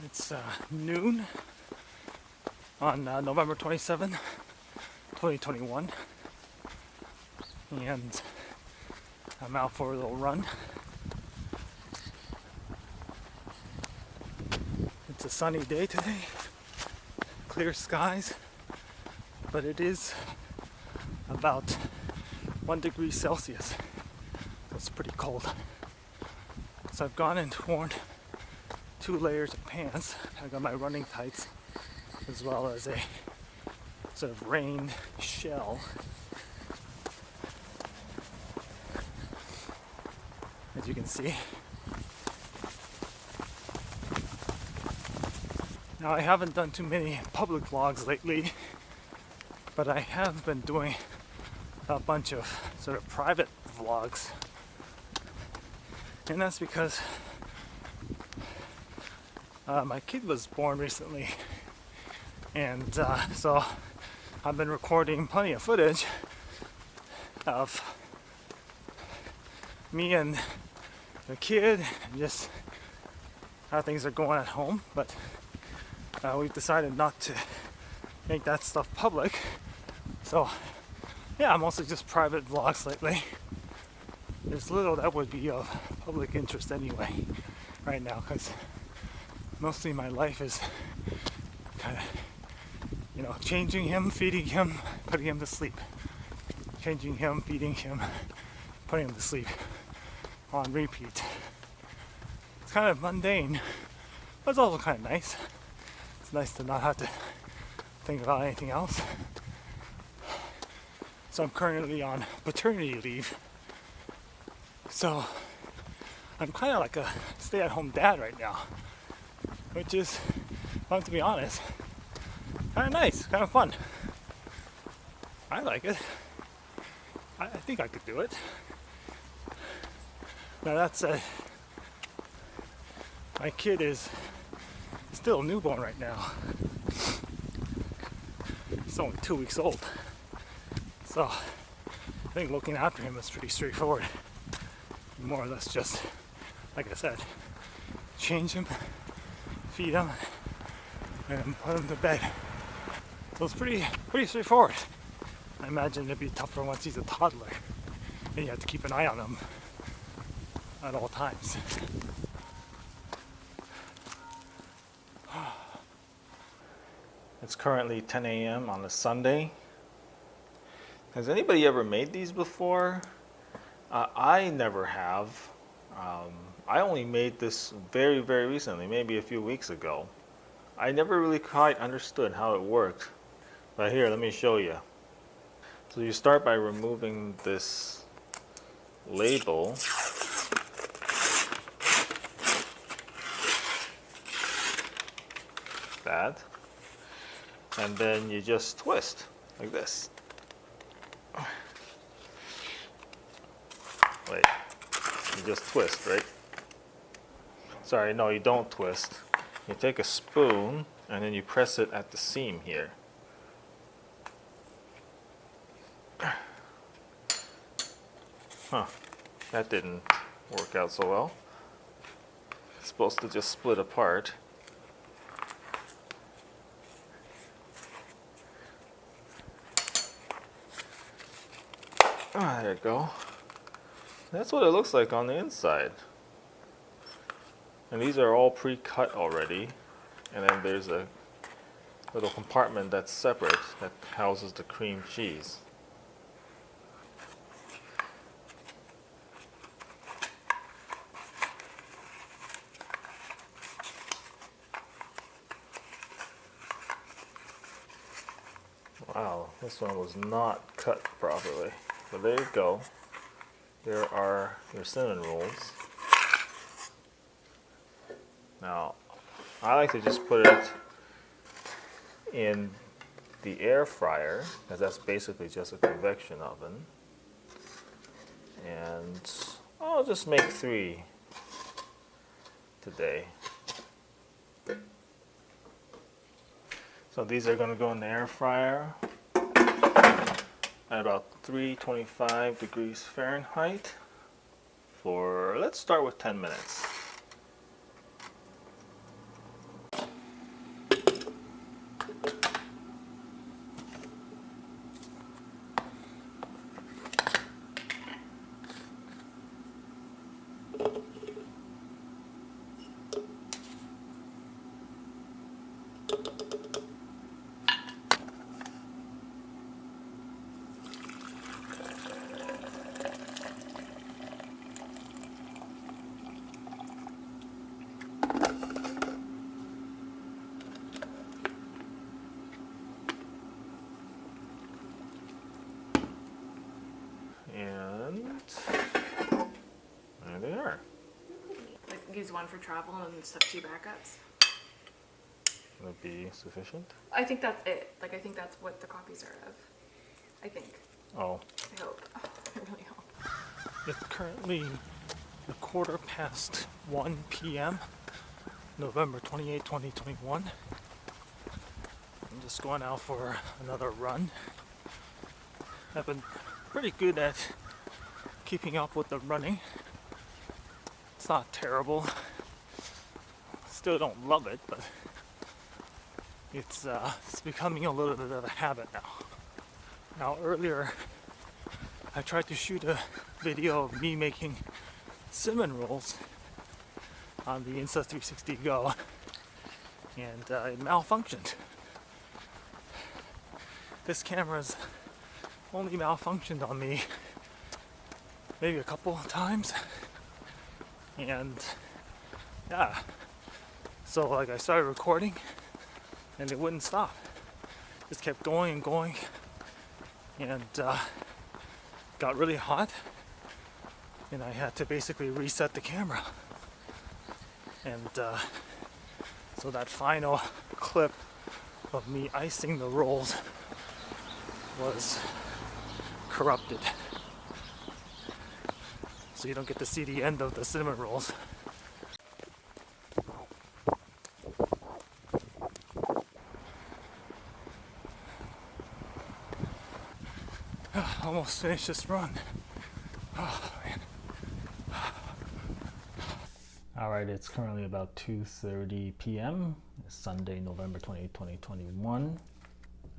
It's noon on November 27, 2021, and I'm out for a little run. It's a sunny day today, clear skies, but it is about 1 degree Celsius. It's pretty cold. So I've gone and worn 2 layers of pants. I got my running tights as well as a sort of rain shell. As you can see. Now I haven't done too many public vlogs lately, but I have been doing a bunch of sort of private vlogs. And that's because my kid was born recently, and so I've been recording plenty of footage of me and the kid and just how things are going at home, but we've decided not to make that stuff public. So yeah, mostly just private vlogs lately. There's little that would be of public interest anyway right now, because mostly my life is kind of, changing him, feeding him, putting him to sleep. Changing him, feeding him, putting him to sleep on repeat. It's kind of mundane, but it's also kind of nice. It's nice to not have to think about anything else. So I'm currently on paternity leave. So I'm kind of like a stay-at-home dad right now, which is, to be honest, kind of nice, kind of fun. I like it. I think I could do it. Now that said, my kid is still a newborn right now. He's only 2 weeks old. So I think looking after him is pretty straightforward. More or less just, like I said, change him, feed him, and put him to bed. So it's pretty straightforward. I imagine it'd be tougher once he's a toddler, and you have to keep an eye on him at all times. It's currently 10 a.m. on a Sunday. Has anybody ever made these before? I never have. I only made this very, very recently, maybe a few weeks ago. I never really quite understood how it worked. But here, let me show you. So you start by removing this label. That. And then you just twist like this. Wait, you just twist, right? Sorry, no, you don't twist. You take a spoon and then you press it at the seam here. Huh, that didn't work out so well. It's supposed to just split apart. Ah, there you go. That's what it looks like on the inside. And these are all pre-cut already. And then there's a little compartment that's separate that houses the cream cheese. Wow, this one was not cut properly. But there you go. There are your cinnamon rolls. Now, I like to just put it in the air fryer, because that's basically just a convection oven. And I'll just make 3 today. So these are going to go in the air fryer at about 325 degrees Fahrenheit for, let's start with 10 minutes. one for travel and then just have 2 backups. Would be sufficient? I think that's it. Like, I think that's what the copies are of. I think. Oh. I hope. I really hope. It's currently 1 p.m. November 28, 2021. I'm just going out for another run. I've been pretty good at keeping up with the running. It's not terrible. Still don't love it, but it's becoming a little bit of a habit now. Now earlier, I tried to shoot a video of me making cinnamon rolls on the Insta360 Go, and it malfunctioned. This camera's only malfunctioned on me maybe a couple of times, and yeah, so like I started recording and it wouldn't stop. Just kept going and going, and got really hot, and I had to basically reset the camera. And so that final clip of me icing the rolls was corrupted. So you don't get to see the end of the cinnamon rolls. Almost finished this run. Oh, man. Alright, it's currently about 2:30 p.m. It's Sunday, November 20, 2021.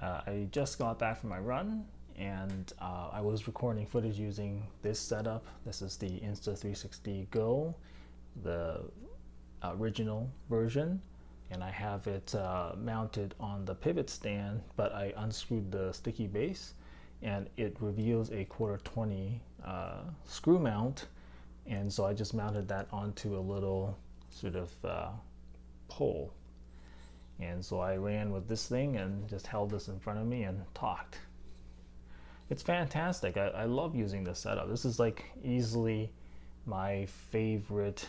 I just got back from my run, and I was recording footage using this setup. This is the Insta360 Go, the original version, and I have it mounted on the pivot stand, but I unscrewed the sticky base, and it reveals a 1/4-20 screw mount, and so I just mounted that onto a little sort of pole. And so I ran with this thing and just held this in front of me and talked. It's fantastic. I love using this setup. This is like easily my favorite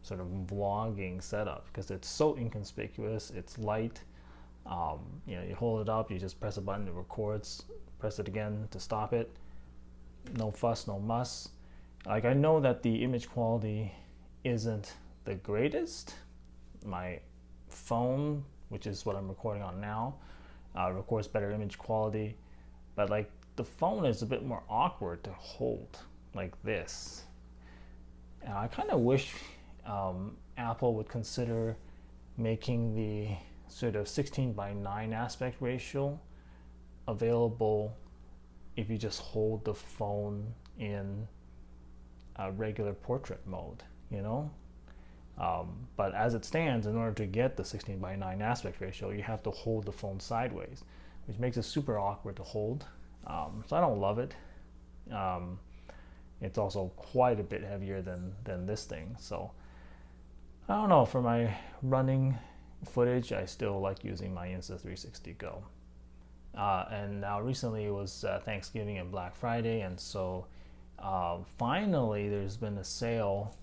sort of vlogging setup because it's so inconspicuous. It's light. You know, you hold it up, you just press a button, it records. Press it again to stop it. No fuss, no muss. Like, I know that the image quality isn't the greatest. My phone, which is what I'm recording on now, records better image quality, but like the phone is a bit more awkward to hold like this. And I kind of wish Apple would consider making the sort of 16:9 aspect ratio available if you just hold the phone in a regular portrait mode, you know. But as it stands, in order to get the 16:9 aspect ratio, you have to hold the phone sideways, which makes it super awkward to hold. So I don't love it. It's also quite a bit heavier than this thing. So I don't know, for my running footage, I still like using my Insta360 Go. And now recently it was Thanksgiving and Black Friday, and so finally there's been a sale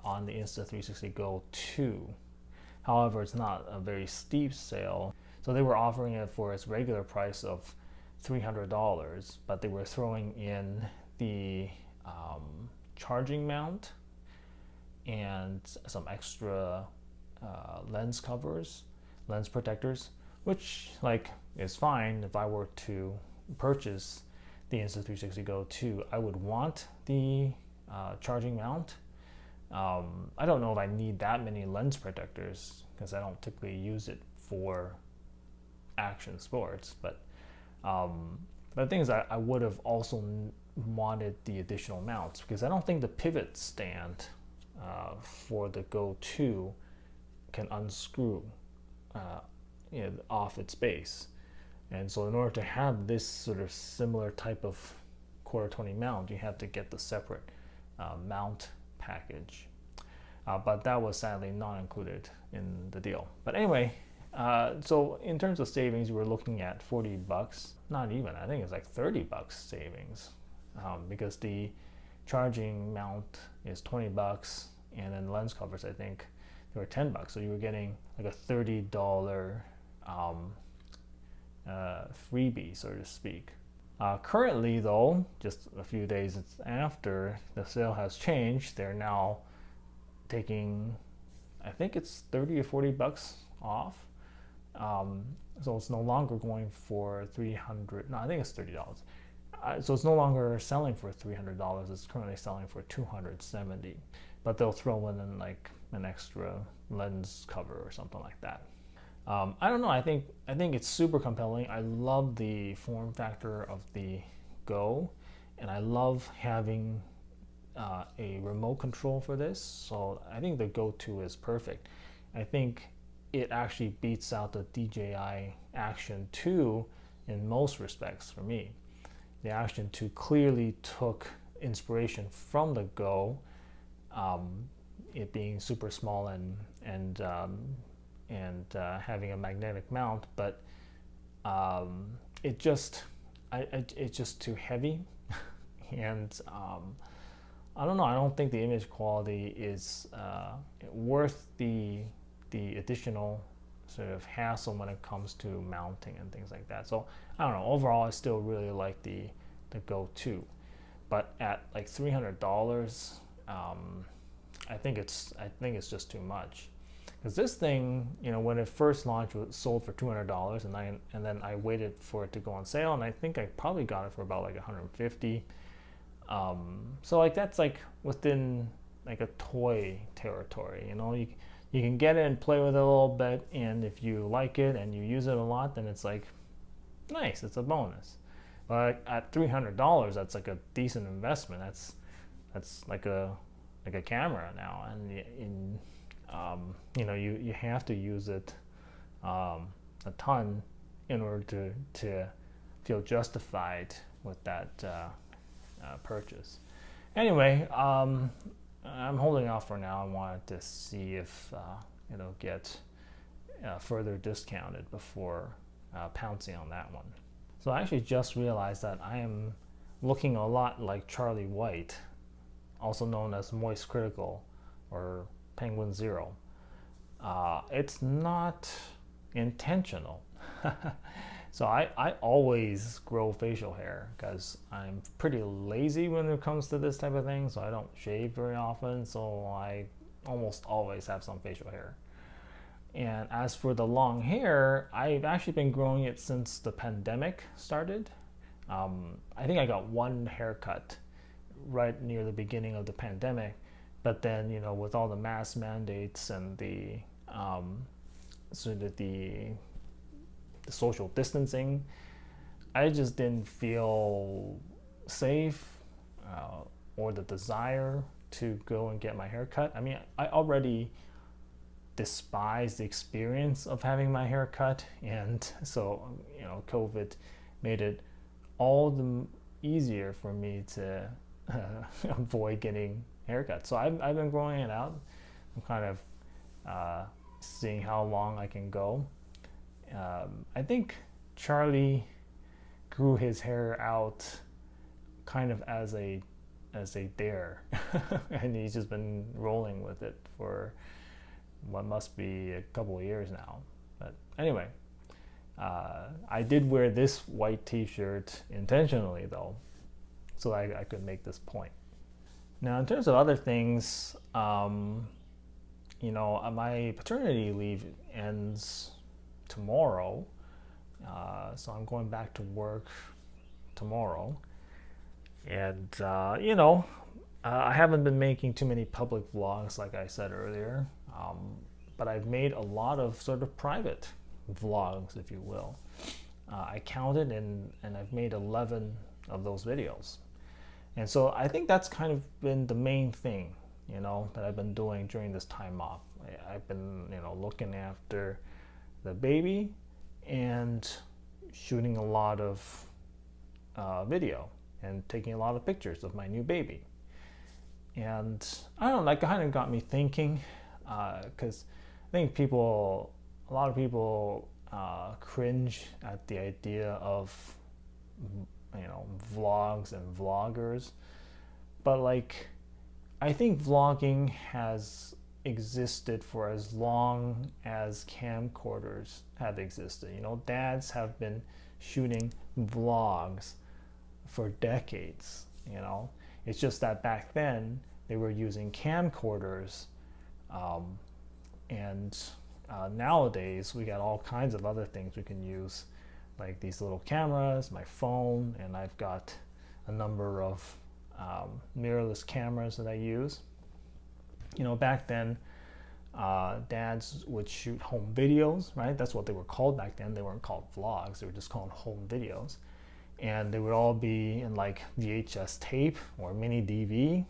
on the Insta360 Go 2. However, it's not a very steep sale. So they were offering it for its regular price of $300, but they were throwing in the charging mount and some extra lens covers, lens protectors, which like is fine. If I were to purchase the Insta360 Go 2, I would want the charging mount. I don't know if I need that many lens protectors because I don't typically use it for action sports, but the thing is, I would have also wanted the additional mounts because I don't think the pivot stand for the Go 2 can unscrew off its base. And so in order to have this sort of similar type of 1/4-20 mount, you have to get the separate mount package. But that was sadly not included in the deal. But anyway, so in terms of savings, we're looking at $40. Not even, I think it's like $30 savings, because the charging mount is $20 and then lens covers, I think they were $10. So you were getting like a $30 freebie, so to speak. Currently though, just a few days after the sale has changed, they're now taking, I think it's $30 or $40 off. So it's no longer going for $300. No, I think it's $30. So it's no longer selling for $300. It's currently selling for $270. But they'll throw in like an extra lens cover or something like that. I don't know. I think it's super compelling. I love the form factor of the Go, and I love having a remote control for this. So I think the Go 2 is perfect. I think it actually beats out the DJI Action 2 in most respects for me. The Action 2 clearly took inspiration from the Go, it being super small and having a magnetic mount, but it's just too heavy, and I don't know. I don't think the image quality is worth the additional sort of hassle when it comes to mounting and things like that. So I don't know. Overall, I still really like the Go 2, but at like $300, I think it's just too much. Because this thing, when it first launched, was sold for $200, and then I waited for it to go on sale, and I think I probably got it for about like $150. So like that's like within like a toy territory. You can get it and play with it a little bit, and if you like it and you use it a lot, then it's like nice. It's a bonus. But at $300, that's like a decent investment. That's like a camera now, and you have to use it a ton in order to feel justified with that purchase. Anyway, I'm holding off for now. I wanted to see if it'll get further discounted before pouncing on that one. So I actually just realized that I am looking a lot like Charlie White, also known as Moistcritikal or Penguin Zero. It's not intentional. So I always grow facial hair because I'm pretty lazy when it comes to this type of thing, so I don't shave very often, so I almost always have some facial hair. And as for the long hair, I've actually been growing it since the pandemic started. I think I got one haircut right near the beginning of the pandemic, but then with all the mask mandates and the social distancing, I just didn't feel safe or the desire to go and get my hair cut. I mean, I already despise the experience of having my hair cut, and so COVID made it all the easier for me to avoid getting haircuts. So I've been growing it out. I'm kind of seeing how long I can go. I think Charlie grew his hair out kind of as a dare, and he's just been rolling with it for what must be a couple of years now. But anyway, I did wear this white t-shirt intentionally though, so I could make this point. Now in terms of other things, my paternity leave ends tomorrow, so I'm going back to work tomorrow, and I haven't been making too many public vlogs like I said earlier, but I've made a lot of sort of private vlogs, if you will. I counted and I've made 11 of those videos, and so I think that's kind of been the main thing that I've been doing during this time off. I've been looking after the baby and shooting a lot of video and taking a lot of pictures of my new baby. And I don't know, that kind of got me thinking, because I think a lot of people cringe at the idea of vlogs and vloggers, but like I think vlogging has existed for as long as camcorders have existed. You know, dads have been shooting vlogs for decades, you know. It's just that back then they were using camcorders, and nowadays we got all kinds of other things we can use, like these little cameras, my phone, and I've got a number of mirrorless cameras that I use. You know, back then dads would shoot home videos, right? That's what they were called back then. They weren't called vlogs, they were just called home videos. And they would all be in like VHS tape or mini DV.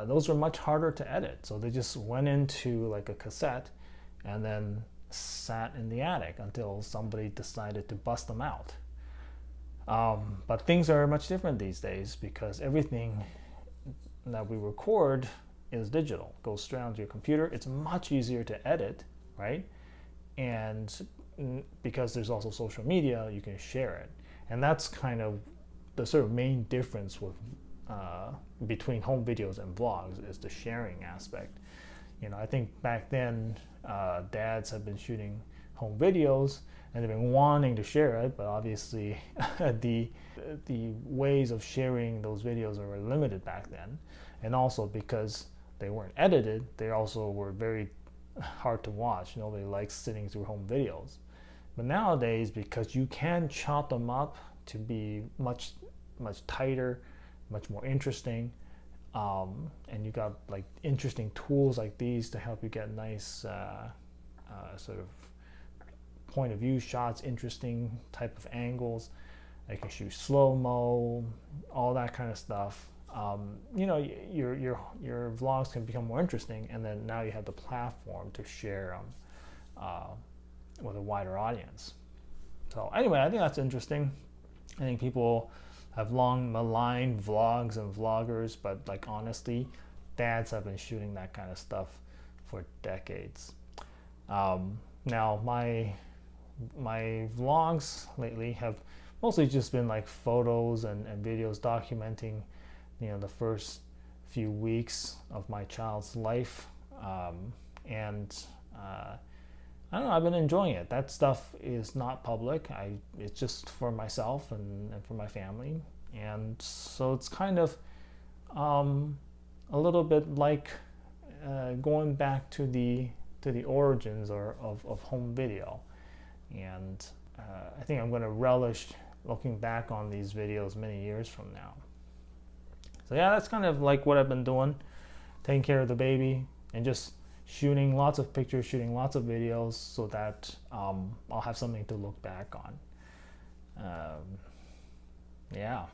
Those were much harder to edit. So they just went into like a cassette and then sat in the attic until somebody decided to bust them out. But things are much different these days because everything that we record is digital, goes straight onto your computer. It's much easier to edit, right? And because there's also social media, you can share it. And that's kind of the sort of main difference with between home videos and vlogs, is the sharing aspect. You know, I think back then dads have been shooting home videos and they've been wanting to share it, but obviously the ways of sharing those videos were limited back then. And also because they weren't edited, they also were very hard to watch. Nobody likes sitting through home videos. But nowadays, because you can chop them up to be much tighter, much more interesting, and you got like interesting tools like these to help you get nice sort of point of view shots, interesting type of angles. I can shoot slow-mo, all that kind of stuff. You know, your vlogs can become more interesting, and then now you have the platform to share with a wider audience. So anyway, I think that's interesting. I think people have long maligned vlogs and vloggers, but like honestly, dads have been shooting that kind of stuff for decades. Now my vlogs lately have mostly just been like photos and videos documenting, you know, the first few weeks of my child's life, I don't know, I've been enjoying it. That stuff is not public. It's just for myself and for my family. And so it's kind of a little bit like going back to the origins of home video. And I think I'm going to relish looking back on these videos many years from now. So yeah, that's kind of like what I've been doing, taking care of the baby and just shooting lots of pictures, shooting lots of videos, so that I'll have something to look back on. Yeah.